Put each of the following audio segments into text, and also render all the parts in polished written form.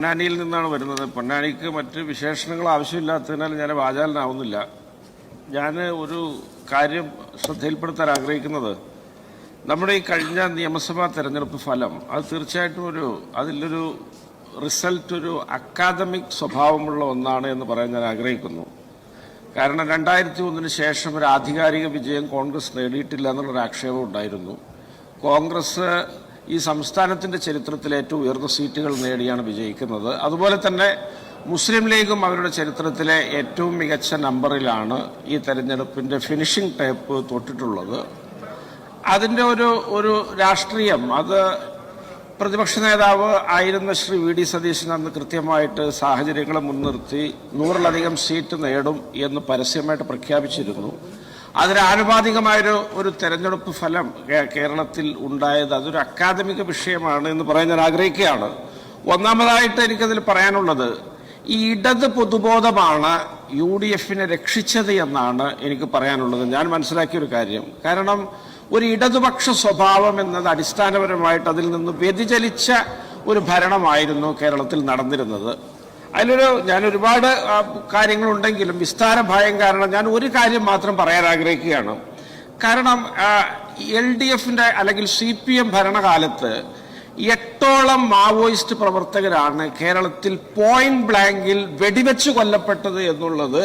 പൊന്നാനിയിൽ നിന്നാണ് വരുന്നത്. പൊന്നാനിക്ക് മറ്റ് വിശേഷണങ്ങൾ ആവശ്യമില്ലാത്തതിനാൽ ഞാൻ വാചാലനാവുന്നില്ല. ഞാൻ ഒരു കാര്യം ശ്രദ്ധയിൽപ്പെടുത്താൻ ആഗ്രഹിക്കുന്നത്, നമ്മുടെ ഈ കഴിഞ്ഞ നിയമസഭാ തെരഞ്ഞെടുപ്പ് ഫലം അത് തീർച്ചയായിട്ടും അതിലൊരു റിസൾട്ട് ഒരു അക്കാദമിക് സ്വഭാവമുള്ള ഒന്നാണ് എന്ന് പറയാൻ ഞാൻ ആഗ്രഹിക്കുന്നു. കാരണം 2001 ശേഷം ഒരു ആധികാരിക വിജയം കോൺഗ്രസ് നേടിയിട്ടില്ല എന്നുള്ളൊരു ആക്ഷേപം ഉണ്ടായിരുന്നു. കോൺഗ്രസ് ഈ സംസ്ഥാനത്തിൻ്റെ ചരിത്രത്തിൽ ഏറ്റവും ഉയർന്ന സീറ്റുകൾ നേടിയാണ് വിജയിക്കുന്നത്. അതുപോലെ തന്നെ മുസ്ലിം ലീഗും അവരുടെ ചരിത്രത്തിലെ ഏറ്റവും മികച്ച നമ്പറിലാണ് ഈ തെരഞ്ഞെടുപ്പിൻ്റെ ഫിനിഷിംഗ് ടേപ്പ് തൊട്ടിട്ടുള്ളത്. അതിൻ്റെ ഒരു രാഷ്ട്രീയം, അത് പ്രതിപക്ഷ നേതാവ് ആയിരുന്ന ശ്രീ വി ഡി സതീശൻ അന്ന് കൃത്യമായിട്ട് സാഹചര്യങ്ങളെ മുൻനിർത്തി 100-ലധികം സീറ്റ് നേടും എന്ന് പരസ്യമായിട്ട് പ്രഖ്യാപിച്ചിരുന്നു. അതിന് ആനുപാതികമായൊരു തെരഞ്ഞെടുപ്പ് ഫലം കേരളത്തിൽ ഉണ്ടായത് അതൊരു അക്കാദമിക വിഷയമാണ് എന്ന് പറയാൻ ഞാൻ ആഗ്രഹിക്കുകയാണ്. ഒന്നാമതായിട്ട് എനിക്കതിൽ പറയാനുള്ളത്, ഈ ഇടത് പൊതുബോധമാണ് UDF-നെ രക്ഷിച്ചത് എന്നാണ് എനിക്ക് പറയാനുള്ളത്. ഞാൻ മനസ്സിലാക്കിയൊരു കാര്യം, കാരണം ഒരു ഇടതുപക്ഷ സ്വഭാവം എന്നത് അടിസ്ഥാനപരമായിട്ട് അതിൽ നിന്ന് വ്യതിചലിച്ച ഒരു ഭരണമായിരുന്നു കേരളത്തിൽ നടന്നിരുന്നത്. ഞാൻ ഒരുപാട് കാര്യങ്ങളുണ്ടെങ്കിലും വിസ്താര ഭയം കാരണം ഞാൻ ഒരു കാര്യം മാത്രം പറയാൻ ആഗ്രഹിക്കുകയാണ്. കാരണം LDF-ന്റെ അല്ലെങ്കിൽ CPM ഭരണകാലത്ത് 8ഓളം മാവോയിസ്റ്റ് പ്രവർത്തകരാണ് കേരളത്തിൽ പോയിന്റ് ബ്ലാങ്കിൽ വെടിവെച്ച് കൊല്ലപ്പെട്ടത് എന്നുള്ളത്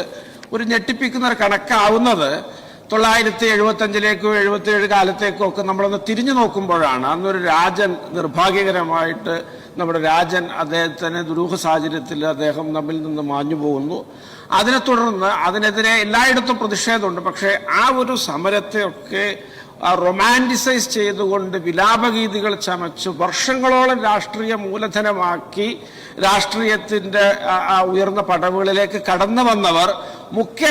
ഒരു ഞെട്ടിപ്പിക്കുന്ന ഒരു കണക്കാവുന്നത് 1975-ലേക്കോ 77 കാലത്തേക്കോ ഒക്കെ നമ്മളൊന്ന് തിരിഞ്ഞു നോക്കുമ്പോഴാണ്. അന്നൊരു രാജൻ നിർഭാഗ്യകരമായിട്ട് നമ്മുടെ രാജൻ അദ്ദേഹത്തിന് ദുരൂഹ സാഹചര്യത്തിൽ അദ്ദേഹം നമ്മിൽ നിന്ന് മാഞ്ഞു പോകുന്നു. അതിനെ തുടർന്ന് അതിനെതിരെ എല്ലായിടത്തും പ്രതിഷേധമുണ്ട്. പക്ഷേ ആ ഒരു സമരത്തെയൊക്കെ റൊമാൻറ്റിസൈസ് ചെയ്തുകൊണ്ട് വിലാപഗീതികൾ ചമച്ച് വർഷങ്ങളോളം രാഷ്ട്രീയ മൂലധനമാക്കി രാഷ്ട്രീയത്തിൻ്റെ ഉയർന്ന പടവുകളിലേക്ക് കടന്നു വന്നവർ മുഖ്യ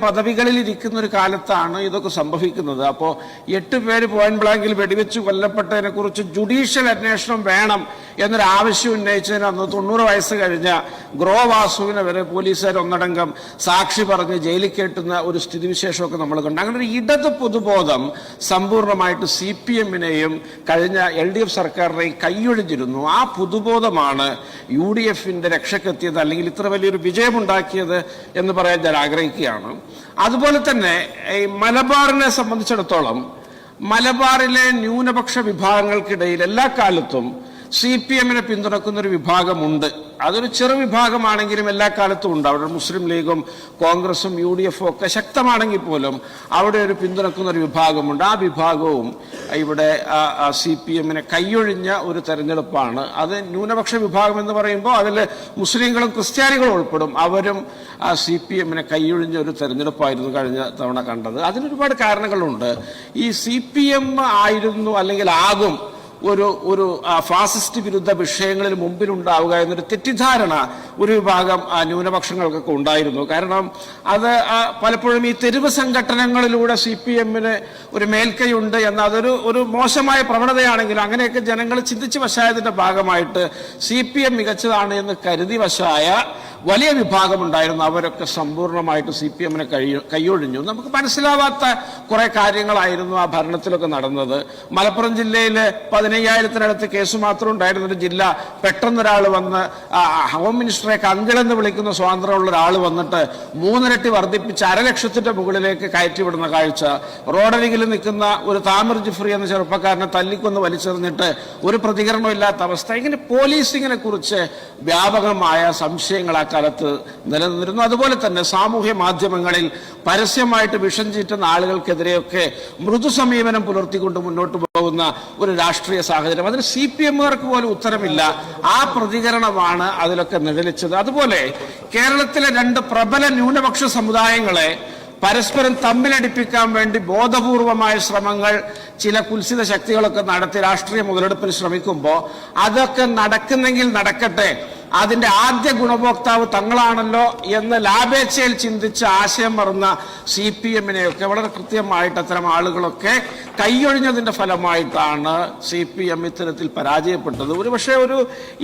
പദവികളിലിരിക്കുന്ന ഒരു കാലത്താണ് ഇതൊക്കെ സംഭവിക്കുന്നത്. അപ്പോൾ 8 പേര് പോയിന്റ് ബ്ലാങ്കിൽ വെടിവെച്ച് കൊല്ലപ്പെട്ടതിനെ കുറിച്ച് ജുഡീഷ്യൽ അന്വേഷണം വേണം എന്നൊരു ആവശ്യം ഉന്നയിച്ചതിന് അന്ന് 90 വയസ്സ് കഴിഞ്ഞ ഗ്രോ വാസുവിനെ വരെ പോലീസുകാർ ഒന്നടങ്കം സാക്ഷി പറഞ്ഞ് ജയിലിൽ കയറ്റുന്ന ഒരു സ്ഥിതിവിശേഷമൊക്കെ നമ്മൾ കണ്ടു. അങ്ങനെ ഒരു ഇടത് പൊതുബോധം സമ്പൂർണ്ണമായിട്ട് CPM-നെയും കഴിഞ്ഞ LDF സർക്കാരിനെയും കൈയൊഴിഞ്ഞിരുന്നു. ആ പൊതുബോധമാണ് UDF-ന്റെ രക്ഷക്കെത്തിയത്, അല്ലെങ്കിൽ ഇത്ര വലിയൊരു വിജയമുണ്ടാക്കിയത് എന്ന് പറയാൻ ഞാൻ ആഗ്രഹിക്കുകയാണ്. അതുപോലെ തന്നെ ഈ മലബാറിനെ സംബന്ധിച്ചിടത്തോളം മലബാറിലെ ന്യൂനപക്ഷ വിഭാഗങ്ങൾക്കിടയിൽ എല്ലാ കാലത്തും CPM-നെ പിന്തുണക്കുന്ന ഒരു വിഭാഗമുണ്ട്. അതൊരു ചെറു വിഭാഗമാണെങ്കിലും എല്ലാ കാലത്തും ഉണ്ട്. അവിടെ മുസ്ലിം ലീഗും കോൺഗ്രസും UDF-ഉം ഒക്കെ ശക്തമാണെങ്കിൽ പോലും അവിടെ ഒരു പിന്തുണക്കുന്ന ഒരു വിഭാഗമുണ്ട്. ആ വിഭാഗവും ഇവിടെ CPM-നെ കൈയൊഴിഞ്ഞ ഒരു തെരഞ്ഞെടുപ്പാണ്. അത് ന്യൂനപക്ഷ വിഭാഗം എന്ന് പറയുമ്പോൾ അതിൽ മുസ്ലിങ്ങളും ക്രിസ്ത്യാനികളും ഉൾപ്പെടും. അവരും CPM-നെ കൈയൊഴിഞ്ഞ ഒരു തെരഞ്ഞെടുപ്പായിരുന്നു കഴിഞ്ഞ തവണ കണ്ടത്. അതിനൊരുപാട് കാരണങ്ങളുണ്ട്. ഈ CPM ആയിരുന്നു അല്ലെങ്കിൽ ആകും ഒരു ഫാസിസ്റ്റ് വിരുദ്ധ വിഷയങ്ങളിൽ മുമ്പിലുണ്ടാവുക എന്നൊരു തെറ്റിദ്ധാരണ ഒരു വിഭാഗം ന്യൂനപക്ഷങ്ങൾക്കൊക്കെ ഉണ്ടായിരുന്നു. കാരണം അത് പലപ്പോഴും ഈ തെരുവ് സംഘടനകളിലൂടെ CPM-ന് ഒരു മേൽക്കൈയുണ്ട് എന്ന അതൊരു മോശമായ പ്രവണതയാണെങ്കിലും അങ്ങനെയൊക്കെ ജനങ്ങൾ ചിന്തിച്ച് വശായതിന്റെ ഭാഗമായിട്ട് CPM മികച്ചതാണ് എന്ന് കരുതി വശായ വലിയ വിഭാഗമുണ്ടായിരുന്നു. അവരൊക്കെ സമ്പൂർണ്ണമായിട്ട് CPM-നെ കൈയൊഴിഞ്ഞു. നമുക്ക് മനസ്സിലാവാത്ത കുറെ കാര്യങ്ങളായിരുന്നു ആ ഭരണത്തിലൊക്കെ നടന്നത്. മലപ്പുറം ജില്ലയിലെ 15,000-നടുത്ത് കേസ് മാത്രം ഉണ്ടായിരുന്നൊരു ജില്ല, പെട്ടെന്നൊരാൾ വന്ന് ഹോം മിനിസ്റ്ററെ അങ്കിളെന്ന് വിളിക്കുന്ന സ്വാതന്ത്ര്യമുള്ള ഒരാൾ വന്നിട്ട് 3 ഇരട്ടി വർദ്ധിപ്പിച്ച് 1,00,000-ന്റെ മുകളിലേക്ക് കയറ്റിവിടുന്ന കാഴ്ച. റോഡരികിൽ നിൽക്കുന്ന ഒരു താമിർ ജിഫ്രി എന്ന ചെറുപ്പക്കാരനെ തല്ലിക്കൊന്ന് വലിച്ചെറിഞ്ഞിട്ട് ഒരു പ്രതികരണവും ഇല്ലാത്ത അവസ്ഥ. ഇങ്ങനെ പോലീസിങ്ങിനെ കുറിച്ച് വ്യാപകമായ സംശയങ്ങൾ കാലത്ത് നിലനിന്നിരുന്നു. അതുപോലെ തന്നെ സാമൂഹ്യ മാധ്യമങ്ങളിൽ പരസ്യമായിട്ട് വിഷം ചീറ്റുന്ന ആളുകൾക്കെതിരെയൊക്കെ മൃദു സമീപനം പുലർത്തിക്കൊണ്ട് മുന്നോട്ട് പോകുന്ന ഒരു രാഷ്ട്രീയ സാഹചര്യം. അതിന് CPM-കാർക്ക് പോലും ഉത്തരമില്ല. ആ പ്രതികരണമാണ് അതിലൊക്കെ നിഴലിച്ചത്. അതുപോലെ കേരളത്തിലെ 2 പ്രബല ന്യൂനപക്ഷ സമുദായങ്ങളെ പരസ്പരം തമ്മിലടിപ്പിക്കാൻ വേണ്ടി ബോധപൂർവമായ ശ്രമങ്ങൾ ചില കുൽസിത ശക്തികളൊക്കെ നടത്തി രാഷ്ട്രീയ മുതലെടുപ്പിന് ശ്രമിക്കുമ്പോൾ അതൊക്കെ നടക്കുന്നെങ്കിൽ നടക്കട്ടെ, അതിന്റെ ആദ്യ ഗുണഭോക്താവ് തങ്ങളാണല്ലോ എന്ന് ലാഭേച്ഛയിൽ ചിന്തിച്ച് ആശയം മറന്ന CPM-നെയൊക്കെ വളരെ കൃത്യമായിട്ട് അത്തരം ആളുകളൊക്കെ കൈയൊഴിഞ്ഞതിന്റെ ഫലമായിട്ടാണ് CPM ഇത്തരത്തിൽ പരാജയപ്പെട്ടത്. ഒരുപക്ഷെ ഒരു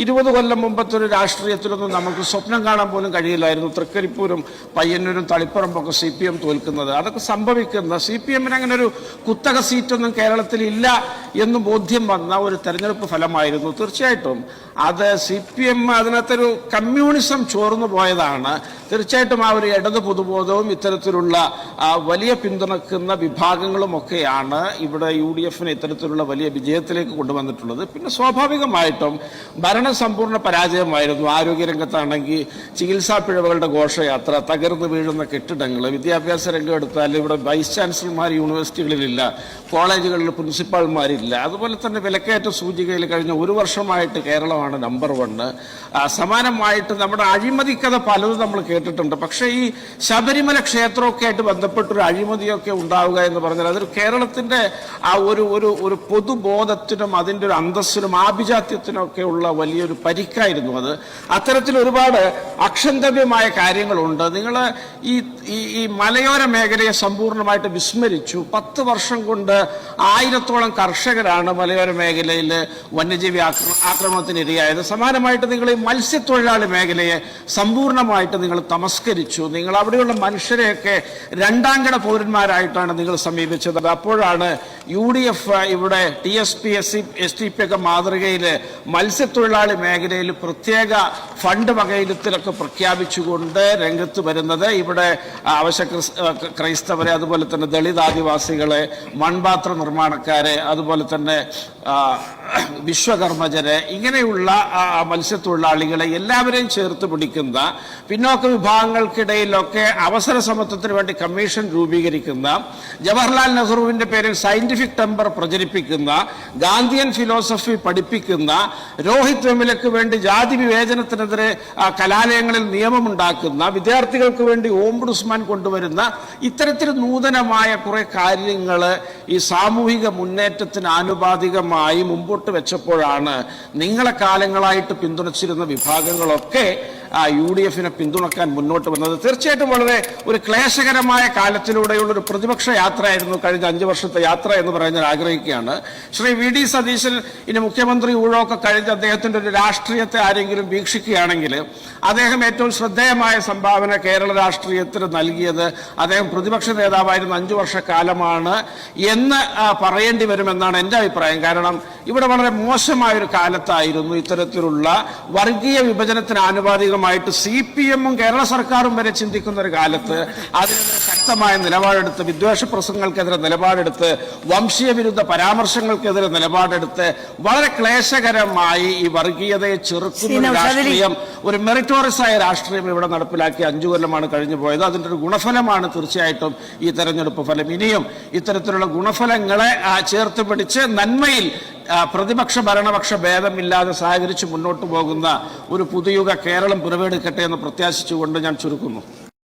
20 കൊല്ലം മുമ്പത്തെ ഒരു രാഷ്ട്രീയത്തിലൊന്നും നമുക്ക് സ്വപ്നം കാണാൻ പോലും കഴിയില്ലായിരുന്നു തൃക്കരിപ്പൂരും പയ്യന്നൂരും തളിപ്പറമ്പൊക്കെ CPM തോൽക്കുന്നത്. അതൊക്കെ സംഭവിക്കുന്ന CPM-ന് അങ്ങനെ ഒരു കുത്തക സീറ്റൊന്നും കേരളത്തിൽ ഇല്ല എന്ന് ബോധ്യം വന്ന ഒരു തെരഞ്ഞെടുപ്പ് ഫലമായിരുന്നു. തീർച്ചയായിട്ടും അത് CPM അതിനകത്തൊരു കമ്മ്യൂണിസം ചോർന്നു പോയതാണ്. തീർച്ചയായിട്ടും ആ ഒരു ഇടത് പൊതുബോധവും ഇത്തരത്തിലുള്ള വലിയ പിന്തുണക്കുന്ന വിഭാഗങ്ങളുമൊക്കെയാണ് ഇവിടെ UDF-നെ ഇത്തരത്തിലുള്ള വലിയ വിജയത്തിലേക്ക് കൊണ്ടുവന്നിട്ടുള്ളത്. പിന്നെ സ്വാഭാവികമായിട്ടും ഭരണം സമ്പൂർണ്ണ പരാജയമായിരുന്നു. ആരോഗ്യരംഗത്താണെങ്കിൽ ചികിത്സാ പിഴവുകളുടെ ഘോഷയാത്ര, തകർന്നു വീഴുന്ന കെട്ടിടങ്ങൾ, വിദ്യാഭ്യാസ രംഗം എടുത്താൽ ഇവിടെ വൈസ് ചാൻസലർമാർ യൂണിവേഴ്സിറ്റികളിലില്ല, കോളേജുകളിൽ പ്രിൻസിപ്പാൾമാരില്ല. അതുപോലെ തന്നെ വിലക്കയറ്റ സൂചികയിൽ കഴിഞ്ഞ ഒരു വർഷമായിട്ട് കേരളമാണ് നമ്പർ 1. സമാനമായിട്ട് നമ്മുടെ അഴിമതിക്കഥ പലതും നമ്മൾ കേട്ടിട്ടുണ്ട്. പക്ഷേ ഈ ശബരിമല ക്ഷേത്രമൊക്കെ ആയിട്ട് ബന്ധപ്പെട്ടൊരു അഴിമതിയൊക്കെ ഉണ്ടാവുക എന്ന് പറഞ്ഞാൽ അതൊരു കേരളത്തിന്റെ ആ ഒരു പൊതുബോധത്തിനും അതിൻ്റെ ഒരു അന്തസ്സിനും ആഭിജാത്യത്തിനും ഒക്കെ ഉള്ള വലിയൊരു പരിക്കായിരുന്നു അത്. അത്തരത്തിൽ ഒരുപാട് അക്ഷന്തവ്യമായ കാര്യങ്ങളുണ്ട്. നിങ്ങൾ ഈ മലയോര മേഖലയെ സമ്പൂർണ്ണമായിട്ട് വിസ്മരിച്ചു. 10 വർഷം കൊണ്ട് 1000-ഓളം കർഷകരാണ് മലയോര മേഖലയിൽ വന്യജീവി ആക്രമണത്തിന് ഇരയായത്. സമാനമായിട്ട് നിങ്ങൾ ഈ മത്സ്യത്തൊഴിലാളി മേഖലയെ സമ്പൂർണ്ണമായിട്ട് നിങ്ങൾ തമസ്കരിച്ചു. നിങ്ങൾ അവിടെയുള്ള മനുഷ്യരെയൊക്കെ രണ്ടാംകിട പൗരന്മാരായിട്ടാണ് നിങ്ങൾ സമീപിച്ചത്. അപ്പോഴാണ് UDF ഇവിടെ TSP STP ഒക്കെ മാതൃകയിൽ മത്സ്യത്തൊഴിലാളി മേഖലയിൽ പ്രത്യേക ഫണ്ട് വകയിരുത്തലൊക്കെ പ്രഖ്യാപിച്ചുകൊണ്ട് രംഗത്ത് വരുന്നത്. ഇവിടെ ക്രൈസ്തവരെ, അതുപോലെ തന്നെ ദളിത് ആദിവാസികളെ, മൺപാത്ര നിർമ്മാണക്കാരെ, അതുപോലെ തന്നെ വിശ്വകർമ്മജരെ, ഇങ്ങനെയുള്ള മത്സ്യത്തൊഴിലാളികളെ എല്ലാവരെയും ചേർത്ത് പിടിക്കുന്ന, പിന്നോക്ക വിഭാഗങ്ങൾക്കിടയിലൊക്കെ അവസര സമത്വത്തിന് വേണ്ടി കമ്മീഷൻ രൂപീകരിക്കുന്ന, ജവഹർലാൽ നെഹ്റുവിന്റെ പേരിൽ സയന്റിഫിക് ടെമ്പർ പ്രചരിപ്പിക്കുന്ന, ഗാന്ധിയൻ ഫിലോസഫി പഠിപ്പിക്കുന്ന, രോഹിത് വെമുലയ്ക്ക് വേണ്ടി ജാതി വിവേചനത്തിനെതിരെ കലാലയങ്ങളിൽ നിയമമുണ്ടാക്കുന്ന, വിദ്യാർത്ഥികൾക്ക് വേണ്ടി ഓംബുഡ്സ്മാൻ കൊണ്ടുവരുന്ന ഇത്തരത്തിൽ നൂതനമായ കുറെ കാര്യങ്ങൾ ഈ സാമൂഹിക മുന്നേറ്റത്തിന് ആനുപാതികമായി മുമ്പോട്ട് വെച്ചപ്പോഴാണ് നിങ്ങളെ കാലങ്ങളായിട്ട് പിന്തുണച്ചിരുന്ന വിഭാഗങ്ങളൊക്കെ UDF-നെ പിന്തുണക്കാൻ മുന്നോട്ട് വന്നത്. തീർച്ചയായിട്ടും വളരെ ഒരു ക്ലേശകരമായ കാലത്തിലൂടെയുള്ള ഒരു പ്രതിപക്ഷ യാത്രയായിരുന്നു കഴിഞ്ഞ 5 വർഷത്തെ യാത്ര എന്ന് പറയാൻ ഞാൻ ആഗ്രഹിക്കുകയാണ്. ശ്രീ VD സതീശൻ ഇനി മുഖ്യമന്ത്രി ഊഴമൊക്കെ കഴിഞ്ഞ് അദ്ദേഹത്തിന്റെ ഒരു രാഷ്ട്രീയത്തെ ആരെങ്കിലും വീക്ഷിക്കുകയാണെങ്കിൽ അദ്ദേഹം ഏറ്റവും ശ്രദ്ധേയമായ സംഭാവന കേരള രാഷ്ട്രീയത്തിന് നൽകിയത് അദ്ദേഹം പ്രതിപക്ഷ നേതാവായിരുന്ന 5 വർഷക്കാലമാണ് എന്ന് പറയേണ്ടി വരുമെന്നാണ് എൻ്റെ അഭിപ്രായം. കാരണം ഇവിടെ വളരെ മോശമായൊരു കാലത്തായിരുന്നു ഇത്തരത്തിലുള്ള വർഗീയ വിഭജനത്തിന് ആനുപാതികമായിട്ട് CPM-ഉം കേരള സർക്കാരും വരെ ചിന്തിക്കുന്ന ഒരു കാലത്ത് അതിനെതിരെ ശക്തമായ നിലപാടെടുത്ത്, വിദ്വേഷ പ്രസംഗങ്ങൾക്കെതിരെ നിലപാടെടുത്ത്, വംശീയ വിരുദ്ധ പരാമർശങ്ങൾക്കെതിരെ നിലപാടെടുത്ത് വളരെ ക്ലേശകരമായി ഈ വർഗീയതയെ ചെറുക്കുന്ന രാഷ്ട്രീയം, ഒരു മെറിറ്റോറിയസ് ആയ രാഷ്ട്രീയം ഇവിടെ നടപ്പിലാക്കി 5 കൊല്ലമാണ് കഴിഞ്ഞു പോയത്. അതിൻ്റെ ഒരു ഗുണഫലമാണ് തീർച്ചയായിട്ടും ഈ തെരഞ്ഞെടുപ്പ് ഫലം. ഇനിയും ഇത്തരത്തിലുള്ള ഗുണഫലങ്ങളെ ചേർത്ത് പിടിച്ച് നന്മയിൽ പ്രതിപക്ഷ ഭരണപക്ഷ ഭേദമില്ലാതെ സഹകരിച്ച് മുന്നോട്ട് പോകുന്ന ഒരു പുതുയുഗ കേരളം പിറവിയെടുക്കട്ടെ എന്ന് പ്രത്യാശിച്ചുകൊണ്ട് ഞാൻ ചുരുക്കുന്നു.